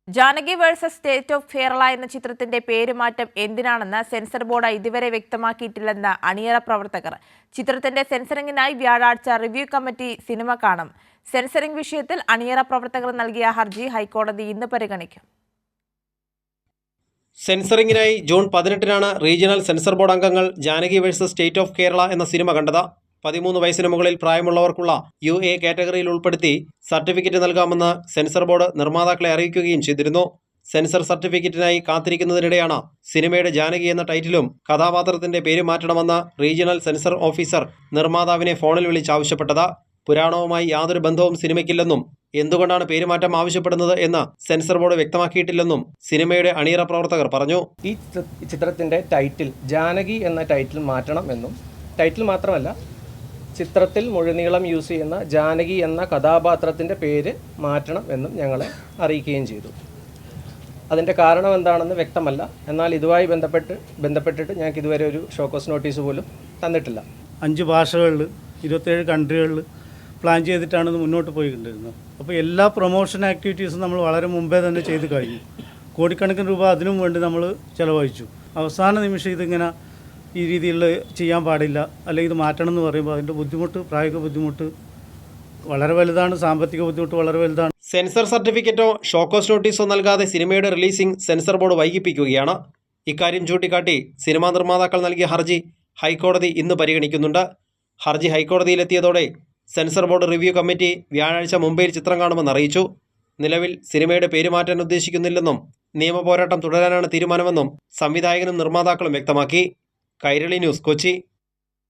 Janaki versus state of Kerala എന്ന ചിത്രത്തിന്റെ പേരുമാറ്റം എന്തിനാണെന്ന് സെൻസർ ബോർഡ് ഇതുവരെ വ്യക്തമാക്കിയിട്ടില്ലെന്ന് അണിയറ പ്രവർത്തകർ. ചിത്രത്തിന്റെ സെൻസറിംഗിനായി വ്യാഴാഴ്ച റിവ്യൂ കമ്മിറ്റി സിനിമ കാണും. സെൻസറിംഗ് വിഷയത്തിൽ അണിയറ പ്രവർത്തകർ നൽകിയ ഹർജി ഹൈക്കോടതി ഇന്ന് പരിഗണിക്കും. സെൻസറിംഗിനായി ജൂൺ 18-നാണ് റീജിയണൽ സെൻസർ ബോർഡ് അംഗങ്ങൾ Janaki versus state of Kerala എന്ന സിനിമ കണ്ടത്. 13 വയസ്സിന് മുകളിൽ പ്രായമുള്ളവർക്കുള്ള UA കാറ്റഗറിയിൽ ഉൾപ്പെടുത്തി സർട്ടിഫിക്കറ്റ് നൽകാമെന്ന് സെൻസർ ബോർഡ് നിർമ്മാതാക്കളെ അറിയിക്കുകയും ചെയ്തിരുന്നു. സെൻസർ സർട്ടിഫിക്കറ്റിനായി കാത്തിരിക്കുന്നതിനിടെയാണ് സിനിമയുടെ ജാനകി എന്ന ടൈറ്റിലും കഥാപാത്രത്തിന്റെ പേര് മാറ്റണമെന്ന് റീജിയണൽ സെൻസർ ഓഫീസർ നിർമ്മാതാവിനെ ഫോണിൽ വിളിച്ചാവശ്യപ്പെട്ടത്. പുരാണവുമായി യാതൊരു ബന്ധവും സിനിമയ്ക്കില്ലെന്നും എന്തുകൊണ്ടാണ് പേരുമാറ്റം ആവശ്യപ്പെടുന്നത് എന്ന് സെൻസർ ബോർഡ് വ്യക്തമാക്കിയിട്ടില്ലെന്നും സിനിമയുടെ അണിയറ പ്രവർത്തകർ പറഞ്ഞു. ഈ ചിത്രത്തിന്റെ ടൈറ്റിൽ ജാനകി എന്ന ടൈറ്റിൽ മാറ്റണം എന്നും ടൈറ്റിൽ മാത്രമല്ല ചിത്രത്തിൽ മുഴുനീളം യൂസ് ചെയ്യുന്ന ജാനകി എന്ന കഥാപാത്രത്തിൻ്റെ പേര് മാറ്റണം എന്നും ഞങ്ങളെ അറിയിക്കുകയും ചെയ്തു. അതിൻ്റെ കാരണം എന്താണെന്ന് വ്യക്തമല്ല. എന്നാൽ ഇതുമായി ബന്ധപ്പെട്ടിട്ട് ഞങ്ങൾക്ക് ഇതുവരെ ഒരു ഷോക്കോസ് നോട്ടീസ് പോലും തന്നിട്ടില്ല. 5 ഭാഷകളിൽ 27 കൺട്രികളിൽ പ്ലാൻ ചെയ്തിട്ടാണ് ഇത് മുന്നോട്ട് പോയിക്കൊണ്ടിരുന്നത്. അപ്പോൾ എല്ലാ പ്രൊമോഷൻ ആക്ടിവിറ്റീസും നമ്മൾ വളരെ മുമ്പേ തന്നെ ചെയ്ത് കഴിഞ്ഞു. കോടിക്കണക്കിന് രൂപ അതിനും വേണ്ടി നമ്മൾ ചിലവഴിച്ചു. അവസാന നിമിഷം ഇതിങ്ങനെ ഈ രീതിയിൽ ചെയ്യാൻ പാടില്ല, അല്ലെങ്കിൽ ഇത് മാറ്റണം എന്ന് പറയുമ്പോൾ അതിൻ്റെ ബുദ്ധിമുട്ട്, പ്രായോഗിക ബുദ്ധിമുട്ട് വളരെ വലുതാണ്, സാമ്പത്തിക ബുദ്ധിമുട്ട് വളരെ വലുതാണ്. സെൻസർ സർട്ടിഫിക്കറ്റോ ഷോക്കോസ് നോട്ടീസോ നൽകാതെ സിനിമയുടെ റിലീസിംഗ് സെൻസർ ബോർഡ് വൈകിപ്പിക്കുകയാണ്. ഇക്കാര്യം ചൂണ്ടിക്കാട്ടി സിനിമാ നിർമ്മാതാക്കൾ നൽകിയ ഹർജി ഹൈക്കോടതി ഇന്ന് പരിഗണിക്കുന്നുണ്ട്. ഹർജി ഹൈക്കോടതിയിലെത്തിയതോടെ സെൻസർ ബോർഡ് റിവ്യൂ കമ്മിറ്റി വ്യാഴാഴ്ച മുംബൈയിൽ ചിത്രം കാണുമെന്ന് അറിയിച്ചു. നിലവിൽ സിനിമയുടെ പേര് മാറ്റാൻ ഉദ്ദേശിക്കുന്നില്ലെന്നും നിയമപോരാട്ടം തുടരാനാണ് തീരുമാനമെന്നും സംവിധായകനും നിർമ്മാതാക്കളും വ്യക്തമാക്കി. കൈരളി ന്യൂസ്, കൊച്ചി.